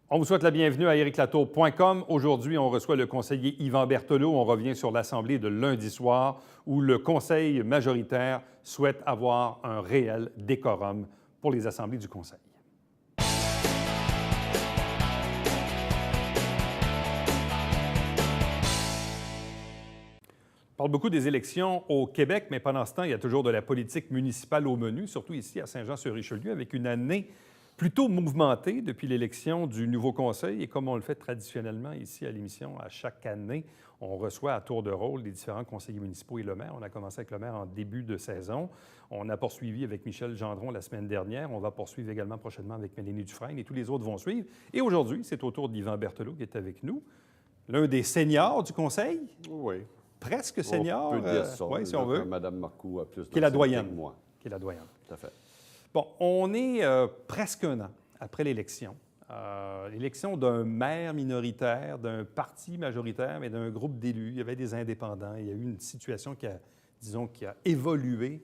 On vous souhaite la bienvenue à ericlatour.com. Aujourd'hui, on reçoit le conseiller Yvan Berthelot. On revient sur l'Assemblée de lundi soir où le Conseil majoritaire souhaite avoir un réel décorum pour les assemblées du Conseil. On parle beaucoup des élections au Québec, mais pendant ce temps, il y a toujours de la politique municipale au menu, surtout ici à Saint-Jean-sur-Richelieu, avec une année plutôt mouvementée depuis l'élection du nouveau conseil. Et comme on le fait traditionnellement ici à l'émission, à chaque année, on reçoit à tour de rôle les différents conseillers municipaux et le maire. On a commencé avec le maire en début de saison. On a poursuivi avec Michel Gendron la semaine dernière. On va poursuivre également prochainement avec Mélanie Dufresne et tous les autres vont suivre. Et aujourd'hui, c'est au tour d'Yvan Berthelot qui est avec nous, l'un des seniors du conseil. Oui. Presque senior. On peut dire ça. Oui, si on veut. Mme Marcoux a plus Qui est la d'ancienneté doyenne. que moi. Qui est la doyenne. Tout à fait. Bon, on est presque un an après l'élection. L'élection d'un maire minoritaire, d'un parti majoritaire, mais d'un groupe d'élus. Il y avait des indépendants. Il y a eu une situation qui a évolué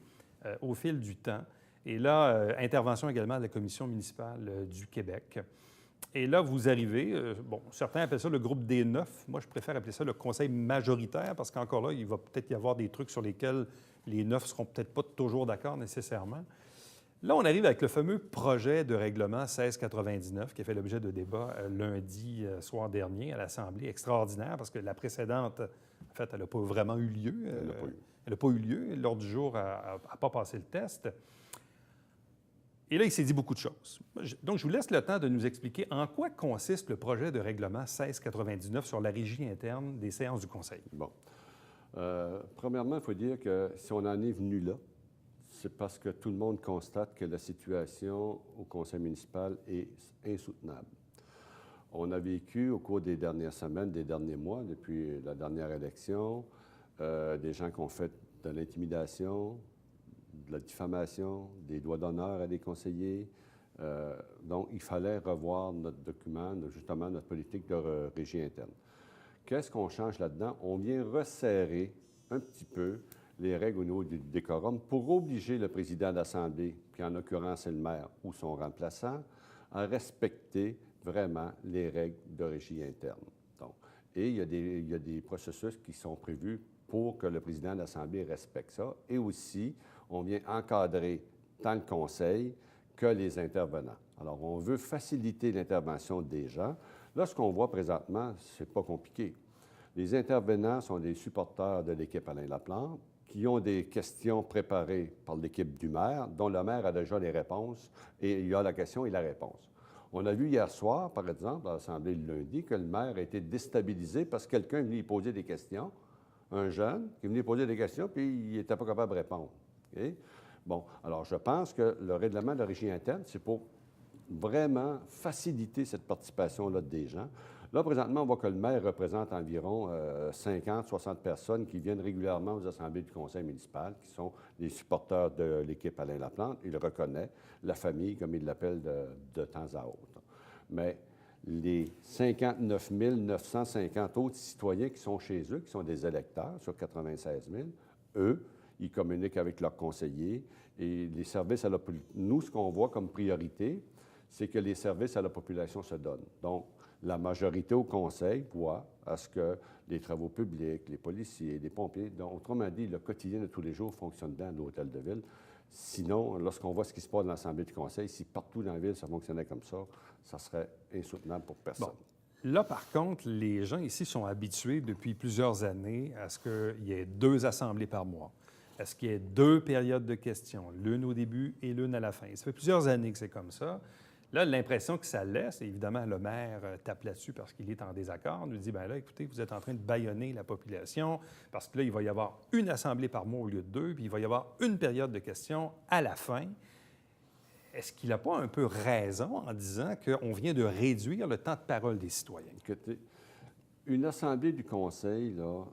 au fil du temps. Et là, intervention également de la Commission municipale du Québec. Et là, vous arrivez, certains appellent ça le groupe des neuf. Moi, je préfère appeler ça le conseil majoritaire parce qu'encore là, il va peut-être y avoir des trucs sur lesquels les neuf ne seront peut-être pas toujours d'accord nécessairement. Là, on arrive avec le fameux projet de règlement 1699 qui a fait l'objet de débats lundi soir dernier à l'Assemblée. Extraordinaire parce que la précédente, en fait, elle n'a pas vraiment eu lieu. Elle n'a pas eu lieu. L'ordre du jour n'a pas passé le test. Et là, il s'est dit beaucoup de choses. Donc, je vous laisse le temps de nous expliquer en quoi consiste le projet de règlement 1699 sur la régie interne des séances du Conseil. Bon. Premièrement, il faut dire que si on en est venu là, c'est parce que tout le monde constate que la situation au conseil municipal est insoutenable. On a vécu au cours des dernières semaines, des derniers mois, depuis la dernière élection, des gens qui ont fait de l'intimidation, de la diffamation, des droits d'honneur à des conseillers. Donc, il fallait revoir notre document, justement notre politique de régie interne. Qu'est-ce qu'on change là-dedans? On vient resserrer un petit peu les règles au niveau du décorum pour obliger le président de l'Assemblée, qui en l'occurrence est le maire ou son remplaçant, à respecter vraiment les règles de régie interne. Donc, et il y a des processus qui sont prévus pour que le président de l'Assemblée respecte ça. Et aussi, on vient encadrer tant le conseil que les intervenants. Alors, on veut faciliter l'intervention des gens. Là, ce qu'on voit présentement, c'est pas compliqué. Les intervenants sont des supporters de l'équipe Alain Laplante qui ont des questions préparées par l'équipe du maire, dont le maire a déjà les réponses, et il y a la question et la réponse. On a vu hier soir, par exemple, à l'Assemblée le lundi, que le maire a été déstabilisé parce que quelqu'un est venu lui poser des questions, un jeune qui est venu poser des questions, puis il n'était pas capable de répondre. Okay? Bon, alors je pense que le règlement de la régie interne, c'est pour vraiment faciliter cette participation-là des gens. Là, présentement, on voit que le maire représente environ 50-60 personnes qui viennent régulièrement aux assemblées du conseil municipal, qui sont les supporters de l'équipe Alain Laplante. Il reconnaît la famille, comme il l'appelle de temps à autre. Mais les 59 950 autres citoyens qui sont chez eux, qui sont des électeurs sur 96 000, eux, ils communiquent avec leurs conseillers et les services à la population. Nous, ce qu'on voit comme priorité, c'est que les services à la population se donnent. Donc, la majorité au conseil voit à ce que les travaux publics, les policiers, les pompiers, donc, autrement dit, le quotidien de tous les jours fonctionne bien à l'hôtel de ville. Sinon, lorsqu'on voit ce qui se passe dans l'Assemblée du conseil, si partout dans la ville ça fonctionnait comme ça serait insoutenable pour personne. Bon. Là, par contre, les gens ici sont habitués depuis plusieurs années à ce qu'il y ait 2 assemblées par mois, à ce qu'il y ait 2 périodes de questions, l'une au début et l'une à la fin. Ça fait plusieurs années que c'est comme ça. Là, l'impression que ça laisse, évidemment, le maire tape là-dessus parce qu'il est en désaccord, nous dit, bien là, écoutez, vous êtes en train de bâillonner la population parce que là, il va y avoir une assemblée par mois au lieu de 2, puis il va y avoir une période de questions à la fin. Est-ce qu'il n'a pas un peu raison en disant qu'on vient de réduire le temps de parole des citoyens? Écoutez, une assemblée du conseil, là,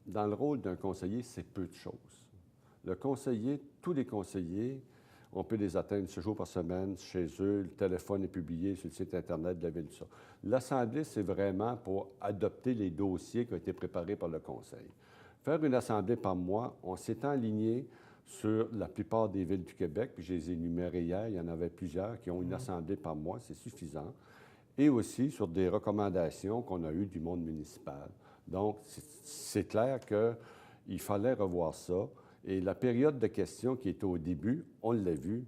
dans le rôle d'un conseiller, c'est peu de choses. Le conseiller, tous les conseillers, on peut les atteindre 6 jours par semaine chez eux. Le téléphone est publié sur le site Internet de la Ville. L'Assemblée, c'est vraiment pour adopter les dossiers qui ont été préparés par le Conseil. Faire une Assemblée par mois, on s'est aligné sur la plupart des villes du Québec, puis je les ai énumérées hier, il y en avait plusieurs qui ont une assemblée par mois, c'est suffisant, et aussi sur des recommandations qu'on a eues du monde municipal. Donc, c'est clair qu'il fallait revoir ça. Et la période de questions qui était au début, on l'a vu,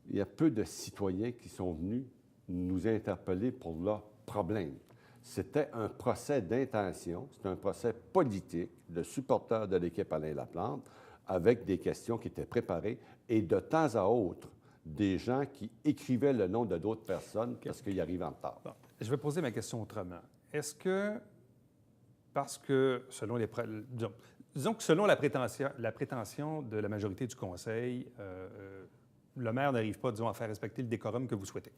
il y a peu de citoyens qui sont venus nous interpeller pour leurs problèmes. C'était un procès d'intention, c'était un procès politique de supporters de l'équipe Alain Laplante avec des questions qui étaient préparées et de temps à autre, des gens qui écrivaient le nom de d'autres personnes parce qu'ils arrivent en retard. Bon, je vais poser ma question autrement. Est-ce que, parce que selon les... disons que selon la prétention de la majorité du Conseil, le maire n'arrive pas, disons, à faire respecter le décorum que vous souhaitez.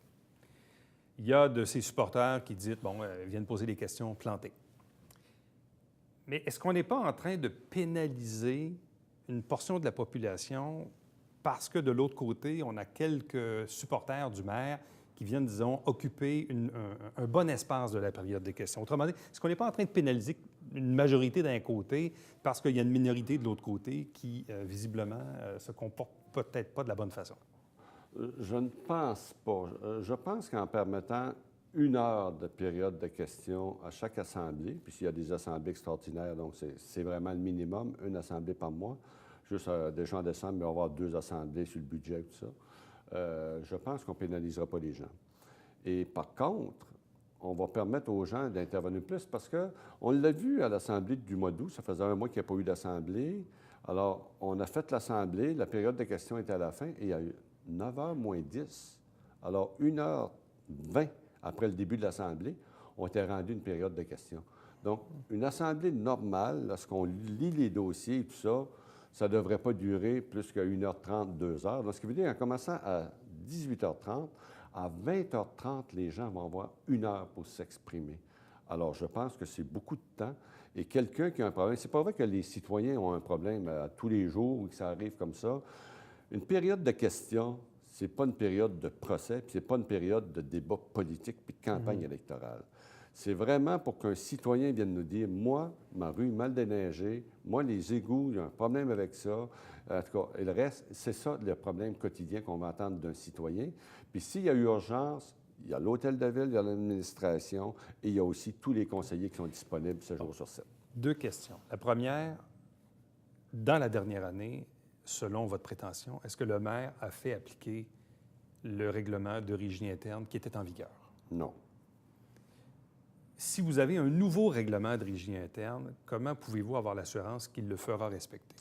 Il y a de ses supporters qui disent, bon, viennent poser des questions plantées. Mais est-ce qu'on n'est pas en train de pénaliser une portion de la population parce que de l'autre côté, on a quelques supporters du maire qui viennent, disons, occuper un bon espace de la période des questions? Autrement dit, est-ce qu'on n'est pas en train de pénaliser une majorité d'un côté parce qu'il y a une minorité de l'autre côté qui, visiblement, se comporte peut-être pas de la bonne façon? Je ne pense pas. Je pense qu'en permettant 1 heure de période de questions à chaque assemblée, puis s'il y a des assemblées extraordinaires, donc c'est vraiment le minimum, 1 assemblée par mois. Juste déjà en décembre, il va y avoir 2 assemblées sur le budget et tout ça. Je pense qu'on ne pénalisera pas les gens. Et par contre, on va permettre aux gens d'intervenir plus parce qu'on l'a vu à l'Assemblée du mois d'août, ça faisait 1 mois qu'il n'y a pas eu d'Assemblée. Alors, on a fait l'Assemblée, la période de questions était à la fin et il y a eu 9h moins 10. Alors, 1h20 après le début de l'Assemblée, on était rendu une période de questions. Donc, une Assemblée normale, lorsqu'on lit les dossiers et tout ça, ça ne devrait pas durer plus qu'à 1h30, 2h. Donc, ce qui veut dire qu'en commençant à 18h30, à 20h30, les gens vont avoir 1 heure pour s'exprimer. Alors, je pense que c'est beaucoup de temps. Et quelqu'un qui a un problème, c'est pas vrai que les citoyens ont un problème à tous les jours ou que ça arrive comme ça. Une période de questions, c'est pas une période de procès, puis c'est pas une période de débat politique puis de campagne électorale. C'est vraiment pour qu'un citoyen vienne nous dire, moi, ma rue mal déneigée, moi, les égouts, il y a un problème avec ça. En tout cas, et le reste, c'est ça le problème quotidien qu'on va entendre d'un citoyen. Puis s'il y a urgence, il y a l'hôtel de ville, il y a l'administration et il y a aussi tous les conseillers qui sont disponibles 7 jours sur 7. 2 questions. La première, dans la dernière année, selon votre prétention, est-ce que le maire a fait appliquer le règlement de régie interne qui était en vigueur? Non. Si vous avez un nouveau règlement de régie interne, comment pouvez-vous avoir l'assurance qu'il le fera respecter?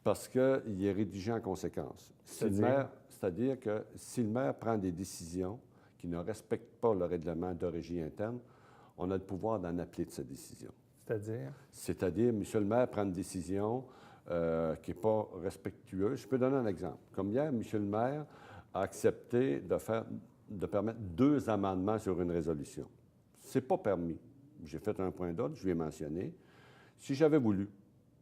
Parce qu'il est rédigé en conséquence. C'est-à-dire que si le maire prend des décisions qui ne respectent pas le règlement de régie interne, on a le pouvoir d'en appeler de cette décision. C'est-à-dire? C'est-à-dire, M. le maire prend une décision qui n'est pas respectueuse. Je peux donner un exemple. Comme hier, M. le maire a accepté de permettre 2 amendements sur une résolution. Ce n'est pas permis. J'ai fait un point d'ordre, je lui ai mentionné. Si j'avais voulu,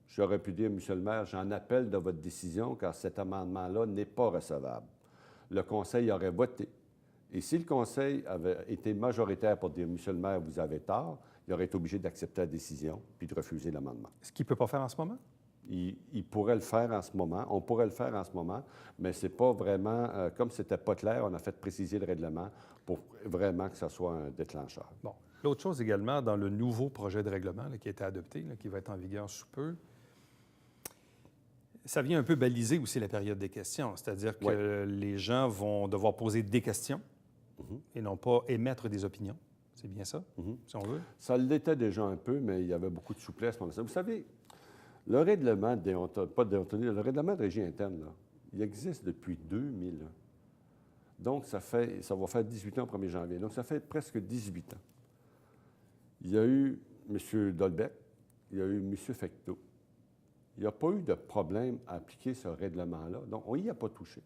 j'aurais pu dire, M. le maire, j'en appelle de votre décision car cet amendement-là n'est pas recevable. Le Conseil aurait voté. Et si le Conseil avait été majoritaire pour dire, M. le maire, vous avez tort, il aurait été obligé d'accepter la décision puis de refuser l'amendement. Ce qu'il ne peut pas faire en ce moment? Il pourrait le faire en ce moment, on pourrait le faire en ce moment, mais ce n'est pas vraiment, comme ce n'était pas clair, on a fait préciser le règlement pour vraiment que ça soit un déclencheur. Bon. L'autre chose également, dans le nouveau projet de règlement là, qui a été adopté, là, qui va être en vigueur sous peu, ça vient un peu baliser aussi la période des questions, c'est-à-dire que les gens vont devoir poser des questions et non pas émettre des opinions. C'est bien ça, si on veut? Ça l'était déjà un peu, mais il y avait beaucoup de souplesse pour ça. Vous savez, le règlement le règlement de régie interne, là, il existe depuis 2000 ans. Donc, ça va faire 18 ans au 1er janvier. Donc, ça fait presque 18 ans. Il y a eu M. Dolbeck, il y a eu M. Fecteau. Il n'y a pas eu de problème à appliquer ce règlement-là. Donc, on n'y a pas touché.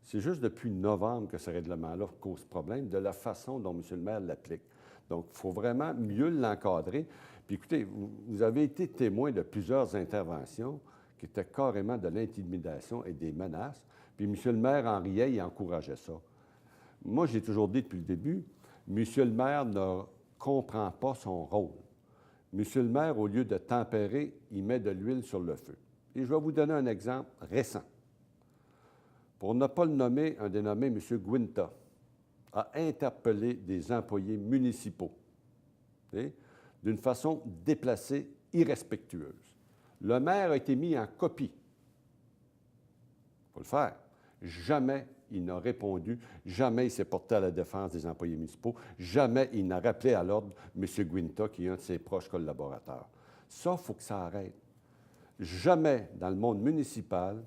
C'est juste depuis novembre que ce règlement-là cause problème de la façon dont M. le maire l'applique. Donc, il faut vraiment mieux l'encadrer. Puis écoutez, vous avez été témoin de plusieurs interventions qui étaient carrément de l'intimidation et des menaces. Puis M. le maire en riait et encourageait ça. Moi, j'ai toujours dit depuis le début, M. le maire ne comprend pas son rôle. M. le maire, au lieu de tempérer, il met de l'huile sur le feu. Et je vais vous donner un exemple récent. Pour ne pas le nommer, un dénommé M. Guinta a interpellé des employés municipaux d'une façon déplacée, irrespectueuse. Le maire a été mis en copie. Il faut le faire. Jamais il n'a répondu, jamais il s'est porté à la défense des employés municipaux, jamais il n'a rappelé à l'ordre M. Guinta, qui est un de ses proches collaborateurs. Ça, il faut que ça arrête. Jamais dans le monde municipal,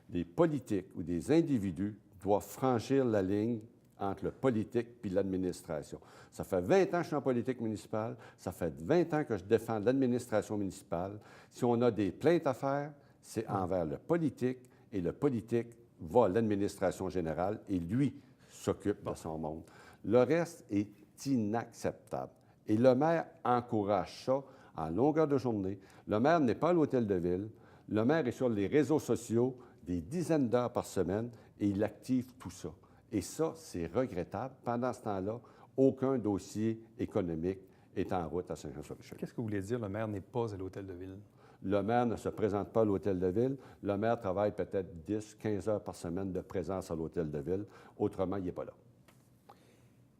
des politiques ou des individus doivent franchir la ligne entre le politique et l'administration. Ça fait 20 ans que je suis en politique municipale, ça fait 20 ans que je défends l'administration municipale. Si on a des plaintes à faire, c'est envers le politique, et le politique va à l'administration générale et lui s'occupe de son monde. Le reste est inacceptable. Et le maire encourage ça en longueur de journée. Le maire n'est pas à l'hôtel de ville. Le maire est sur les réseaux sociaux des dizaines d'heures par semaine et il active tout ça. Et ça, c'est regrettable. Pendant ce temps-là, aucun dossier économique est en route à Saint-Jean-sur-Richelieu. Qu'est-ce que vous voulez dire, le maire n'est pas à l'hôtel de ville? Le maire ne se présente pas à l'hôtel de ville. Le maire travaille peut-être 10, 15 heures par semaine de présence à l'hôtel de ville. Autrement, il n'est pas là.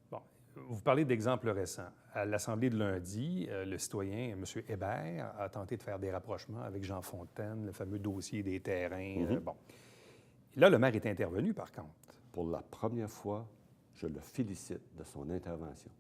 Bon, vous parlez d'exemples récents. À l'Assemblée de lundi, le citoyen, M. Hébert, a tenté de faire des rapprochements avec Jean Fontaine, le fameux dossier des terrains. Bon. Là, le maire est intervenu, par contre. Pour la première fois, je le félicite de son intervention.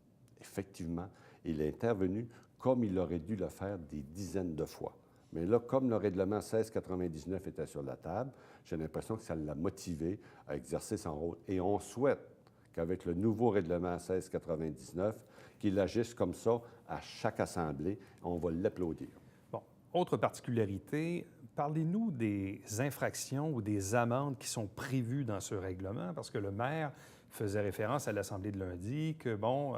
Effectivement, il est intervenu comme il aurait dû le faire des dizaines de fois. Mais là, comme le règlement 1699 était sur la table, j'ai l'impression que ça l'a motivé à exercer son rôle. Et on souhaite qu'avec le nouveau règlement 1699, qu'il agisse comme ça à chaque assemblée. On va l'applaudir. Bon, autre particularité, parlez-nous des infractions ou des amendes qui sont prévues dans ce règlement, parce que le maire faisait référence à l'Assemblée de lundi que, bon,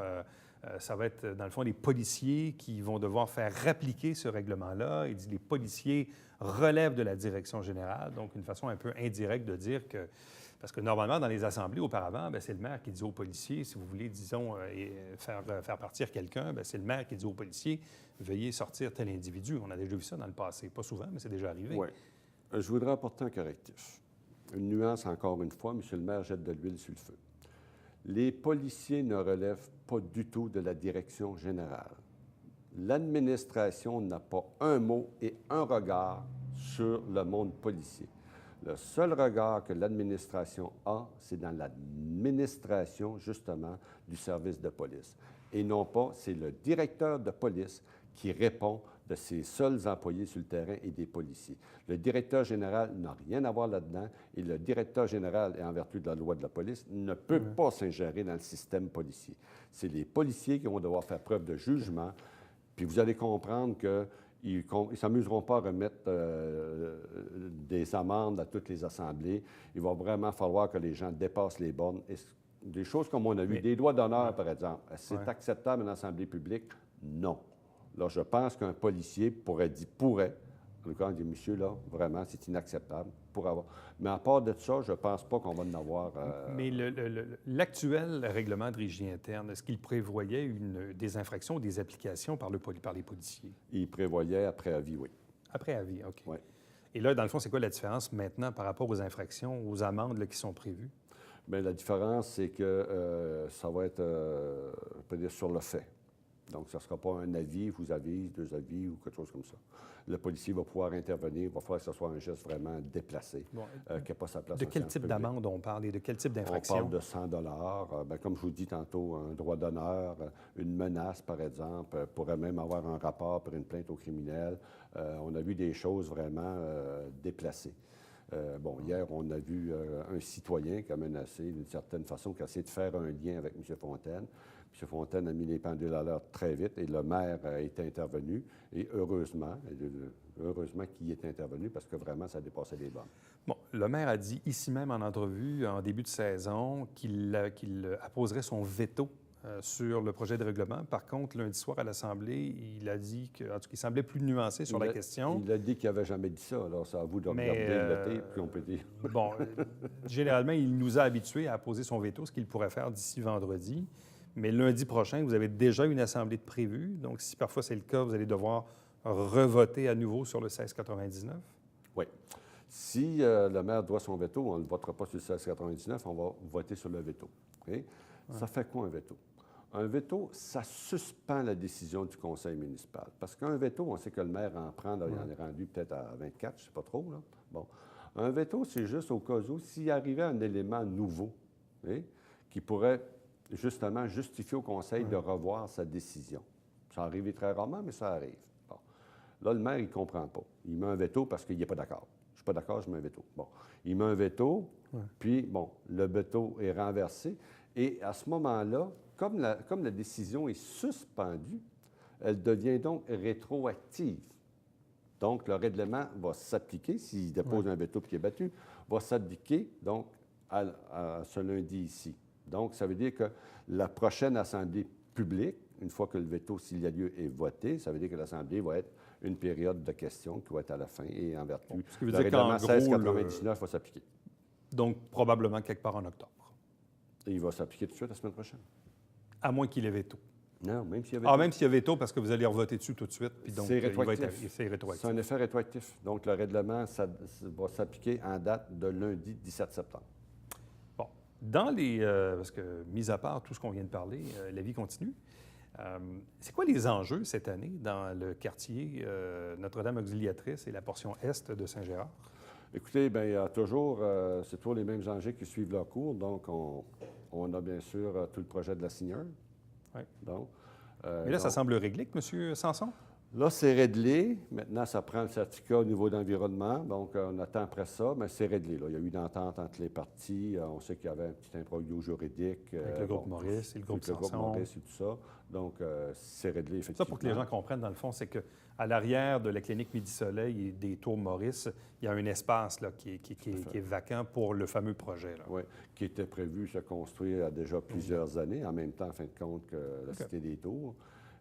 ça va être, dans le fond, les policiers qui vont devoir faire appliquer ce règlement-là. Il dit les policiers relèvent de la direction générale, donc une façon un peu indirecte de dire que... Parce que normalement, dans les assemblées, auparavant, c'est le maire qui dit aux policiers, si vous voulez, disons, faire partir quelqu'un, c'est le maire qui dit aux policiers, veuillez sortir tel individu. On a déjà vu ça dans le passé. Pas souvent, mais c'est déjà arrivé. Oui. Je voudrais apporter un correctif. Une nuance, encore une fois, M. le maire jette de l'huile sur le feu. Les policiers ne relèvent pas du tout de la direction générale. L'administration n'a pas un mot et un regard sur le monde policier. Le seul regard que l'administration a, c'est dans l'administration, justement, du service de police. Et non pas, c'est le directeur de police qui répond de ses seuls employés sur le terrain et des policiers. Le directeur général n'a rien à voir là-dedans et le directeur général, en vertu de la loi de la police, ne peut pas s'ingérer dans le système policier. C'est les policiers qui vont devoir faire preuve de jugement, puis vous allez comprendre que ils ne s'amuseront pas à remettre des amendes à toutes les assemblées. Il va vraiment falloir que les gens dépassent les bornes. Et des choses comme on a vu, des droits d'honneur, par exemple, c'est acceptable en assemblée publique? Non. Là, je pense qu'un policier pourrait, en tout cas, on dit, monsieur, là, vraiment, c'est inacceptable. Mais à part de ça, je ne pense pas qu'on va en avoir... Mais l'actuel règlement de régie interne, est-ce qu'il prévoyait des infractions ou des applications par les policiers? Il prévoyait après avis, oui. Après avis, OK. Oui. Et là, dans le fond, c'est quoi la différence maintenant par rapport aux infractions, aux amendes là, qui sont prévues? Bien, la différence, c'est que ça va être, on peut dire, sur le fait. Donc, ce ne sera pas un avis, vous avise, 2 avis ou quelque chose comme ça. Le policier va pouvoir intervenir, il va falloir que ce soit un geste vraiment déplacé, qui n'a pas sa place. De quel type d'amende on parle et de quel type d'infraction? On parle de 100 $. Comme je vous dis tantôt, un droit d'honneur, une menace, par exemple, pourrait même avoir un rapport pour une plainte au criminel. On a vu des choses vraiment déplacées. Hier, on a vu un citoyen qui a menacé d'une certaine façon, qui a essayé de faire un lien avec M. Fontaine. M. Fontaine a mis les pendules à l'heure très vite et le maire a été intervenu. Et heureusement qu'il est intervenu parce que vraiment, ça dépassait les bornes. Bon, le maire a dit ici même en entrevue, en début de saison, qu'il apposerait son veto sur le projet de règlement. Par contre, lundi soir à l'Assemblée, il a dit que, en tout cas, il semblait plus nuancé sur la question. Il a dit qu'il n'avait jamais dit ça. Alors, c'est à vous de regarder le tape, puis on peut dire. Bon, généralement, il nous a habitués à apposer son veto, ce qu'il pourrait faire d'ici vendredi. Mais lundi prochain, vous avez déjà une assemblée de prévue. Donc, si parfois c'est le cas, vous allez devoir revoter à nouveau sur le 1699. Oui. Si le maire doit son veto, on ne votera pas sur le 1699, on va voter sur le veto. OK? Ouais. Ça fait quoi un veto? Un veto, ça suspend la décision du conseil municipal. Parce qu'un veto, on sait que le maire en prend, là, il en est rendu peut-être à 24, je ne sais pas trop. Là. Bon. Un veto, c'est juste au cas où, s'il arrivait un élément nouveau, okay, qui pourrait justement justifier au conseil de revoir sa décision. Ça arrive très rarement, mais ça arrive. Bon. Là, le maire, il ne comprend pas. Il met un veto parce qu'il n'est pas d'accord. Je ne suis pas d'accord, je mets un veto. Bon. Il met un veto, puis, bon, le veto est renversé. Et à ce moment-là, comme la décision est suspendue, elle devient donc rétroactive. Donc, le règlement va s'appliquer, s'il dépose un veto et qu'il est battu, va s'appliquer donc à ce lundi ici. Donc, ça veut dire que la prochaine assemblée publique, une fois que le veto, s'il y a lieu, est voté, ça veut dire que l'assemblée va être une période de questions qui va être à la fin et en vertu. Bon, ce qui veut le dire règlement qu'en gros, 1699 va s'appliquer. Donc, probablement quelque part en octobre. Et il va s'appliquer tout de suite la semaine prochaine. À moins qu'il ait veto. Non, même s'il y avait... Ah, même s'il y a veto, parce que vous allez revoter dessus tout de suite. Puis donc, c'est rétroactif. C'est rétroactif. C'est un effet rétroactif. Donc, le règlement ça va s'appliquer en date de lundi 17 septembre. Bon. Dans les... parce que, mis à part tout ce qu'on vient de parler, la vie continue. C'est quoi les enjeux cette année dans le quartier Notre-Dame Auxiliatrice et la portion est de Saint-Gérard? Écoutez, bien, il y a toujours... c'est toujours les mêmes enjeux qui suivent leur cours. Donc, on a bien sûr tout le projet de la Signeure. Oui. Donc, mais là, ça semble réglé, M. Sanson? Là, c'est réglé. Maintenant, ça prend le certificat au niveau d'environnement. Donc, on attend après ça, mais c'est réglé. Là. Il y a eu une entente entre les parties. On sait qu'il y avait un petit imbroglio juridique. Avec le groupe Maurice et le groupe Sanson. Le groupe Maurice et tout ça. Donc, c'est réglé, effectivement. Ça, pour que les gens comprennent, dans le fond, c'est qu'à l'arrière de la clinique Midi-Soleil et des tours Maurice, il y a un espace là, qui est vacant pour le fameux projet. Oui, qui était prévu se construire il y a déjà plusieurs années, en même temps, en fin de compte, que la Cité des Tours.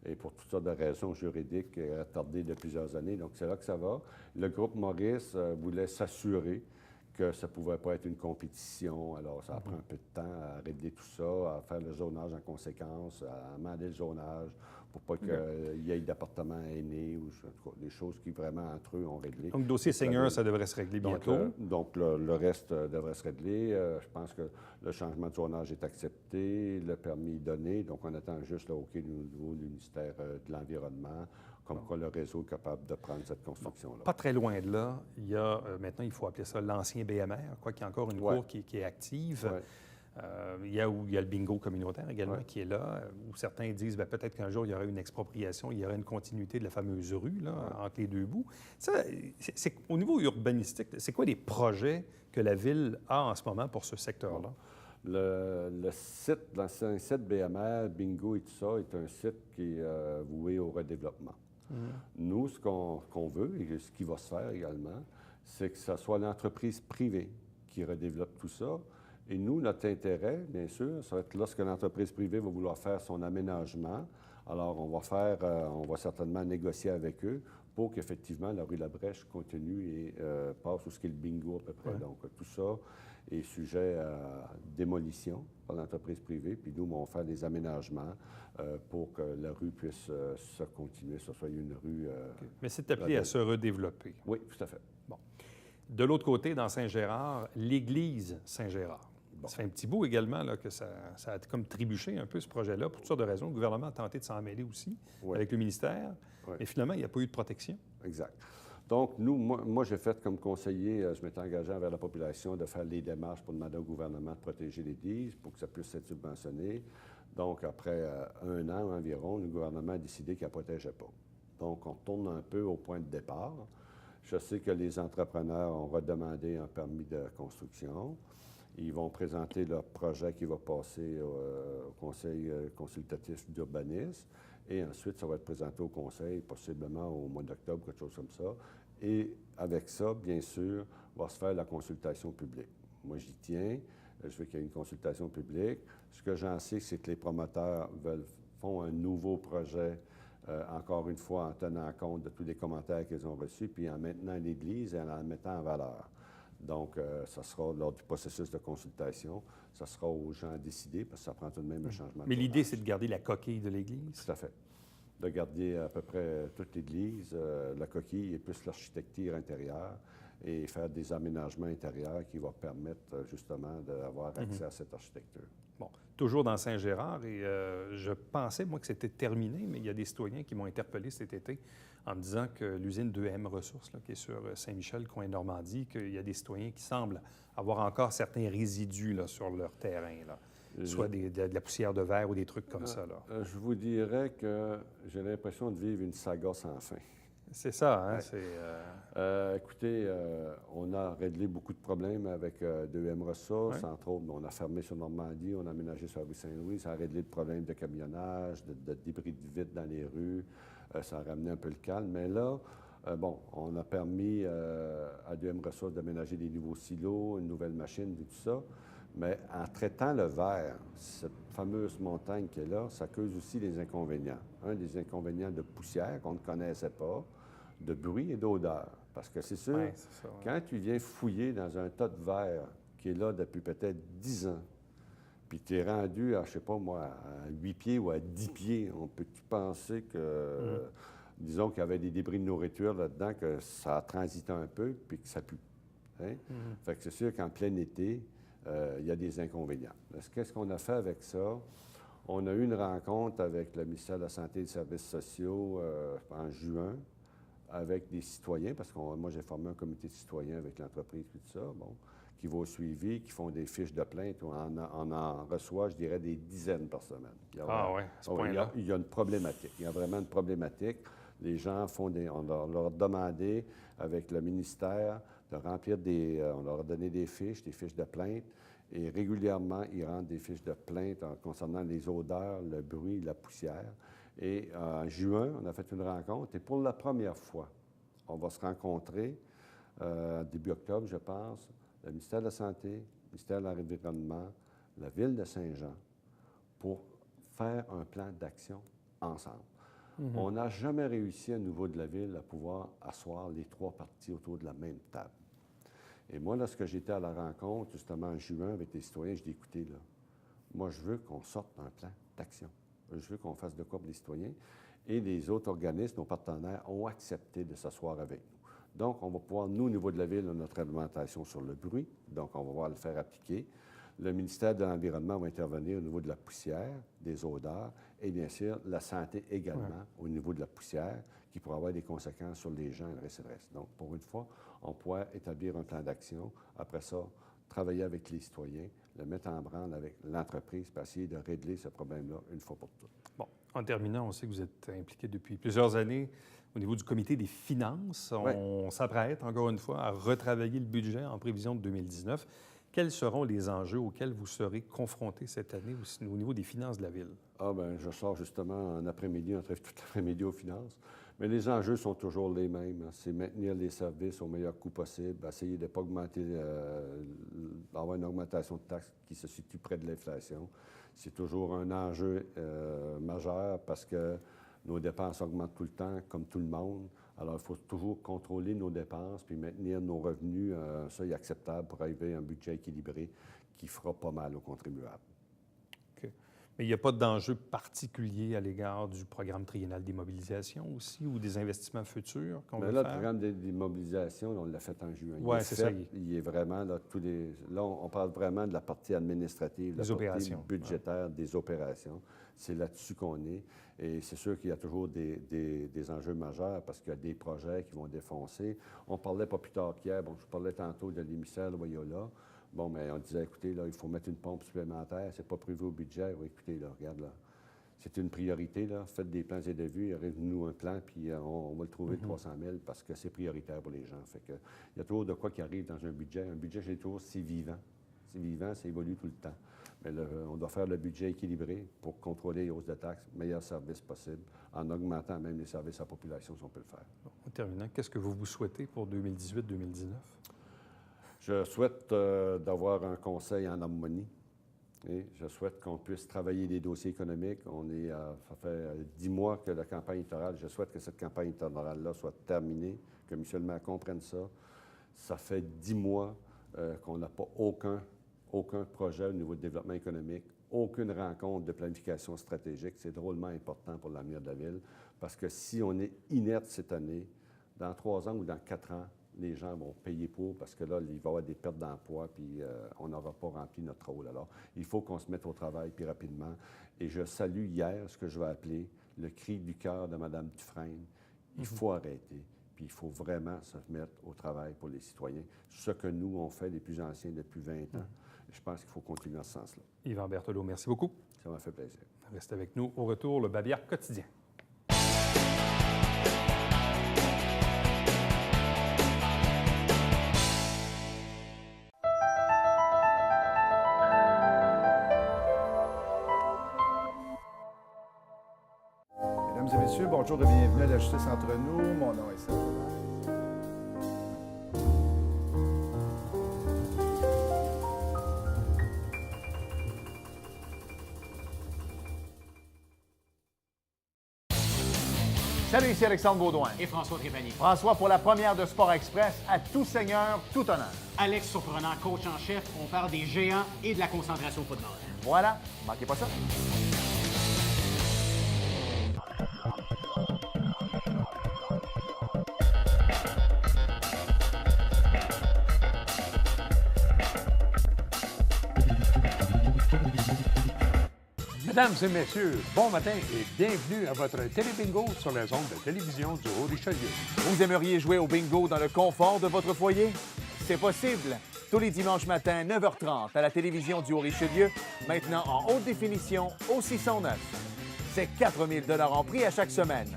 Et pour toutes sortes de raisons juridiques retardées de plusieurs années. Donc, c'est là que ça va. Le groupe Maurice voulait s'assurer que ça ne pouvait pas être une compétition. Alors, ça prend un peu de temps à régler tout ça, à faire le zonage en conséquence, à amender le zonage pour pas qu'il y ait d'appartements aînés ou des choses qui vraiment, entre eux, ont réglé. Donc, dossier Seigneur, ça devrait se régler bientôt. Donc, le reste devrait se régler. Je pense que le changement de zonage est accepté, le permis est donné. Donc, on attend juste le OK du niveau du ministère de l'Environnement, comme quoi le réseau est capable de prendre cette construction-là. Pas très loin de là, il y a, maintenant, il faut appeler ça l'ancien BMR, quoi qu'il y a encore une cour qui est active. Ouais. Il y a le bingo communautaire également qui est là, où certains disent peut-être qu'un jour, il y aurait une expropriation, il y aurait une continuité de la fameuse rue là, entre les deux bouts. Ça, au niveau urbanistique, c'est quoi les projets que la Ville a en ce moment pour ce secteur-là? Le site, l'ancien site BMR, bingo et tout ça, est un site qui est voué au redéveloppement. Nous, ce qu'on veut, et ce qui va se faire également, c'est que ce soit l'entreprise privée qui redéveloppe tout ça. Et nous, notre intérêt, bien sûr, ça va être lorsque l'entreprise privée va vouloir faire son aménagement. Alors, on va certainement négocier avec eux pour qu'effectivement la rue Labrèche continue et passe où ce qui est le bingo à peu près. Donc, tout ça est sujet à démolition par l'entreprise privée. Puis nous, on va faire des aménagements pour que la rue puisse se continuer, que ce soit une rue... Mais c'est appelé à se redévelopper. Oui, tout à fait. Bon. De l'autre côté, dans Saint-Gérard, l'église Saint-Gérard. Bon. Ça fait un petit bout également là, que ça a comme trébuché un peu ce projet-là, pour toutes sortes de raisons. Le gouvernement a tenté de s'en mêler aussi avec le ministère, mais finalement, il n'y a pas eu de protection. Exact. Donc, moi j'ai fait comme conseiller, je m'étais engagé envers la population de faire les démarches pour demander au gouvernement de protéger l'église pour que ça puisse être subventionné. Donc, après un an environ, le gouvernement a décidé qu'il ne la protégeait pas. Donc, on retourne un peu au point de départ. Je sais que les entrepreneurs ont redemandé un permis de construction. Ils vont présenter leur projet qui va passer au Conseil consultatif d'urbanisme. Et ensuite, ça va être présenté au Conseil, possiblement au mois d'octobre, quelque chose comme ça. Et avec ça, bien sûr, va se faire la consultation publique. Moi, j'y tiens. Je veux qu'il y ait une consultation publique. Ce que j'en sais, c'est que les promoteurs font un nouveau projet, encore une fois, en tenant compte de tous les commentaires qu'ils ont reçus, puis en maintenant l'Église et en la mettant en valeur. Donc, ça sera lors du processus de consultation, ça sera aux gens à décider, parce que ça prend tout de même un changement. Mais l'idée, c'est de garder la coquille de l'Église? Tout à fait. De garder à peu près toute l'Église, la coquille et plus l'architecture intérieure. et faire des aménagements intérieurs qui vont permettre justement d'avoir accès à cette architecture. Bon, toujours dans Saint-Gérard, et je pensais, moi, que c'était terminé, mais il y a des citoyens qui m'ont interpellé cet été en me disant que l'usine 2M Ressources, là, qui est sur Saint-Michel, coin Normandie, qu'il y a des citoyens qui semblent avoir encore certains résidus là, sur leur terrain, là. Soit de la poussière de verre ou des trucs comme ça. Là. Je vous dirais que j'ai l'impression de vivre une saga sans fin. C'est ça, hein? Ouais. Écoutez, on a réglé beaucoup de problèmes avec 2M Ressources. Ouais. Entre autres, on a fermé sur Normandie, on a aménagé sur la rue Saint-Louis. Ça a réglé le problème de camionnage, de débris de vitres dans les rues. Ça a ramené un peu le calme. Mais là, bon, on a permis à 2M Ressources d'aménager des nouveaux silos, une nouvelle machine, tout ça. Mais en traitant le verre, cette fameuse montagne qui est là, ça cause aussi des inconvénients. Un des inconvénients de poussière qu'on ne connaissait pas, de bruit et d'odeur. Parce que c'est sûr, ouais, ça, ouais. Quand tu viens fouiller dans un tas de verre qui est là depuis peut-être 10 ans, puis tu es rendu à, je sais pas moi, à 8 pieds ou à 10 pieds, on peut-tu penser que, disons qu'il y avait des débris de nourriture là-dedans, que ça a transité un peu, puis que ça pue. Hein? Fait que c'est sûr qu'en plein été, il y a des inconvénients. Qu'est-ce qu'on a fait avec ça? On a eu une rencontre avec le ministère de la Santé et des Services sociaux en juin avec des citoyens, parce que moi, j'ai formé un comité de citoyens avec l'entreprise et tout ça, bon, qui va au suivi, qui font des fiches de plainte. On en reçoit, je dirais, des dizaines par semaine. Oui, à ce point-là. Il y a une problématique. Il y a vraiment une problématique. Les gens font on leur a demandé, avec le ministère, de remplir on leur a donné des fiches de plainte, et régulièrement, ils rentrent des fiches de plainte concernant les odeurs, le bruit, la poussière. Et en juin, on a fait une rencontre, et pour la première fois, on va se rencontrer, début octobre, je pense, le ministère de la Santé, le ministère de l'Environnement, la Ville de Saint-Jean, pour faire un plan d'action ensemble. On n'a jamais réussi au niveau de la Ville à pouvoir asseoir les trois parties autour de la même table. Et moi, lorsque j'étais à la rencontre, justement en juin, avec les citoyens, je dis, écoutez, là, moi, je veux qu'on sorte un plan d'action. Je veux qu'on fasse de quoi pour les citoyens. Et les autres organismes, nos partenaires, ont accepté de s'asseoir avec nous. Donc, on va pouvoir, nous, au niveau de la Ville, notre réglementation sur le bruit. Donc, on va pouvoir le faire appliquer. Le ministère de l'Environnement va intervenir au niveau de la poussière, des odeurs, et bien sûr, la santé également au niveau de la poussière, qui pourra avoir des conséquences sur les gens et le reste. Donc, pour une fois, on pourra établir un plan d'action. Après ça, travailler avec les citoyens, le mettre en branle avec l'entreprise pour essayer de régler ce problème-là une fois pour toutes. Bon, en terminant, on sait que vous êtes impliqué depuis plusieurs années au niveau du comité des finances. On s'apprête, encore une fois, à retravailler le budget en prévision de 2019. Quels seront les enjeux auxquels vous serez confrontés cette année au niveau des finances de la Ville? Ah bien, je sors justement en après-midi, on travaille tout l'après-midi aux finances. Mais les enjeux sont toujours les mêmes. C'est maintenir les services au meilleur coût possible, essayer de ne pas augmenter, avoir une augmentation de taxes qui se situe près de l'inflation. C'est toujours un enjeu majeur parce que nos dépenses augmentent tout le temps, comme tout le monde. Alors, il faut toujours contrôler nos dépenses puis maintenir nos revenus à un seuil acceptable pour arriver à un budget équilibré qui fera pas mal aux contribuables. OK. Mais il n'y a pas d'enjeu particulier à l'égard du programme triennal d'immobilisation aussi ou des investissements futurs qu'on va faire? Le programme d'immobilisation, on l'a fait en juin. Oui, c'est ça. Il est vraiment, là, là, on parle vraiment de la partie administrative, de la partie budgétaire des opérations. C'est là-dessus qu'on est. Et c'est sûr qu'il y a toujours des enjeux majeurs parce qu'il y a des projets qui vont défoncer. On parlait pas plus tard qu'hier, je parlais tantôt de l'émissaire Loyola. Bon, mais on disait, écoutez, là, il faut mettre une pompe supplémentaire, c'est pas prévu au budget. Oui, écoutez, là, regarde, là, c'est une priorité, là. Faites des plans et des vues, arrive-nous un plan, puis on va le trouver de 300 000 parce que c'est prioritaire pour les gens. Fait que, il y a toujours de quoi qui arrive dans un budget. Un budget, j'ai toujours, c'est vivant. C'est vivant, ça évolue tout le temps. Mais on doit faire le budget équilibré pour contrôler les hausses de taxes, meilleur service possible, en augmentant même les services à la population si on peut le faire. Bon, en terminant, qu'est-ce que vous souhaitez pour 2018-2019? Je souhaite d'avoir un conseil en harmonie. Et je souhaite qu'on puisse travailler les dossiers économiques. Ça fait 10 mois que la campagne électorale, je souhaite que cette campagne électorale-là soit terminée, que M. le maire comprenne ça. Ça fait 10 mois qu'on n'a pas aucun projet au niveau de développement économique, aucune rencontre de planification stratégique. C'est drôlement important pour l'avenir de la Ville, parce que si on est inerte cette année, dans 3 ans ou dans 4 ans, les gens vont payer pour parce que là, il va y avoir des pertes d'emploi puis on n'aura pas rempli notre rôle. Alors, il faut qu'on se mette au travail puis rapidement. Et je salue hier ce que je vais appeler le cri du cœur de Mme Dufresne. Il faut arrêter. Puis il faut vraiment se mettre au travail pour les citoyens. Ce que nous, on fait, les plus anciens, depuis 20 ans. Je pense qu'il faut continuer dans ce sens-là. Yvan Berthelot, merci beaucoup. Ça m'a fait plaisir. Restez avec nous. Au retour, le Babillard quotidien. Mesdames et messieurs, bonjour et bienvenue à la Justice entre nous. Mon nom est Serge Lemaire. Salut, ici Alexandre Baudouin. Et François Trépanier. François, pour la première de Sport Express, à tout seigneur, tout honneur. Alex Surprenant, coach en chef, on parle des géants et de la concentration au football. Voilà, manquez pas ça. Mesdames et messieurs, bon matin et bienvenue à votre télébingo sur les ondes de télévision du Haut-Richelieu. Vous aimeriez jouer au bingo dans le confort de votre foyer? C'est possible. Tous les dimanches matins, 9h30, à la télévision du Haut-Richelieu, maintenant en haute définition au 609. C'est 4 000 $ en prix à chaque semaine.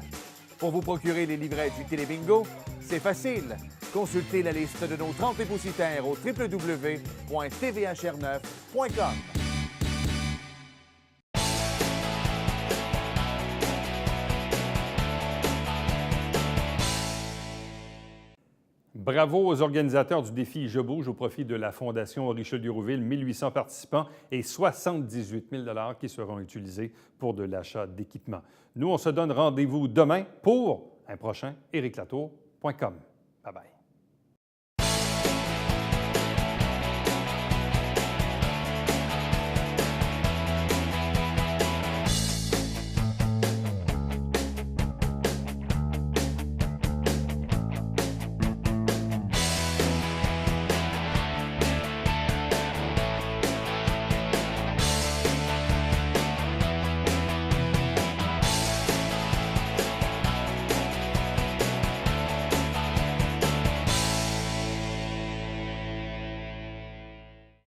Pour vous procurer les livrets du télébingo, c'est facile. Consultez la liste de nos 30 dépositaires au www.tvhr9.com. Bravo aux organisateurs du défi Je bouge au profit de la Fondation Richelieu-Rouville. 1800 participants et 78 000 $ qui seront utilisés pour de l'achat d'équipements. Nous, on se donne rendez-vous demain pour un prochain ériclatour.com. Bye bye.